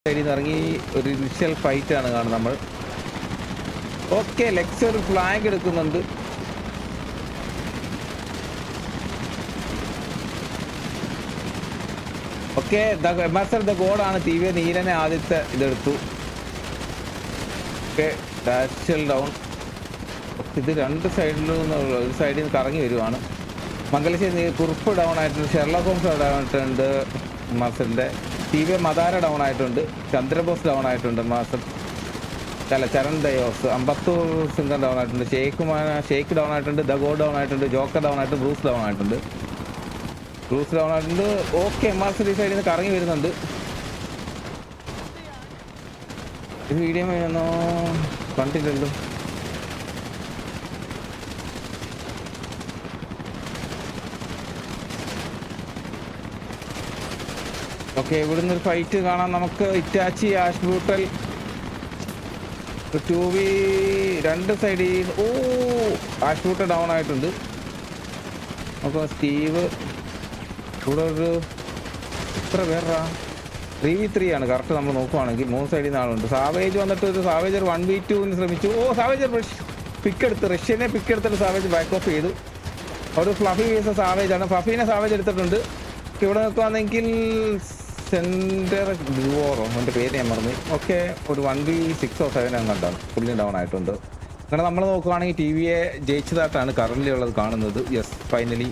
സൈഡിൽ നിന്ന് ഇറങ്ങി ഒരു ഇനിഷ്യൽ ഫൈറ്റ് ആണ് കാണുന്നത് നമ്മൾ. ഓക്കെ, ലെക്സ് ഒരു ഫ്ലാഗ് എടുക്കുന്നുണ്ട്. ഓക്കെ, എംബാസഡർ ദ ഗോഡാണ് ടി വി നീലനെ ആദ്യത്തെ ഇതെടുത്തു. Okay, ഡാഷ്യൽ down. ഇത് രണ്ട് സൈഡിൽ നിന്ന് ഒരു സൈഡിൽ നിന്ന് കറങ്ങി വരുവാണ്. മംഗലശ്ശേരി കുറുപ്പ് ഡൗൺ ആയിട്ടുണ്ട്, ഷെർലോക്ക് ഹോംസ് ഡൗൺ ആയിട്ടുണ്ട് മാസ്റ്ററിൻ്റെ. ടി വി മദാര ഡൗൺ ആയിട്ടുണ്ട്, ചന്ദ്രബോസ് ഡൗൺ ആയിട്ടുണ്ട് മാസ്റ്റർ. അല്ല, ചരൺ ദയോസ്. അമ്പത്തൂർ സിംഗർ ഡൗൺ ആയിട്ടുണ്ട്, ഷേക്ക് ഡൗൺ ആയിട്ടുണ്ട്, ദ ഗോഡ് ഡൗൺ ആയിട്ടുണ്ട്, ജോക്കർ ഡൗൺ ആയിട്ടുണ്ട്, ബ്രൂസ് ഡൗൺ ആയിട്ടുണ്ട്. ഓക്കെ, മാസ്റ്റർ ഈ സൈഡിൽ നിന്ന് കറങ്ങി വരുന്നുണ്ട്. ഇത് വീഡിയോ ഒന്നോ കണ്ടില്ലല്ലോ. ഓക്കെ, ഇവിടുന്ന് ഒരു ഫൈറ്റ് കാണാം നമുക്ക്. ഇറ്റാച്ചി ആഷ് ബ്യൂട്ടൽ 2v രണ്ട് സൈഡിൽ. ആഷ് ബ്യൂട്ടൽ ഡൗൺ ആയിട്ടുണ്ട്. അപ്പോൾ സ്റ്റീവ് ഇവിടെ ഒരു എത്ര പേരാ? 3v3 ആണ് കറക്റ്റ്. നമ്മൾ നോക്കുവാണെങ്കിൽ 3 സൈഡിൽ നിന്ന് ആളുണ്ട്. സാവേജ് വന്നിട്ട് ഒരു സാവേജർ 1v2 ശ്രമിച്ചു. സാവേജർ പിക്കെടുത്ത്, റഷ്യനെ പിക്കെടുത്തിട്ട് സാവേജ് ബാക്ക് ഓഫ് ചെയ്തു. ഒരു ഫ്ലഫി വീസ സാവേജ് ആണ്. ഫ്ലഫീനെ സാവേജ് എടുത്തിട്ടുണ്ട്. ഇവിടെ നോക്കുവാണെങ്കിൽ സെൻറ്റർ ഡുവോറോ എൻ്റെ പേര് ഞാൻ മറന്നു. ഓക്കെ, ഒരു 1v6 or 7 കണ്ടാണ് ഫുള്ളി ഡൗൺ ആയിട്ടുണ്ട്. അങ്ങനെ നമ്മൾ നോക്കുവാണെങ്കിൽ ടി വിയെ ജയിച്ചതായിട്ടാണ് കറൻലി ഉള്ളത് കാണുന്നത്. Yes, finally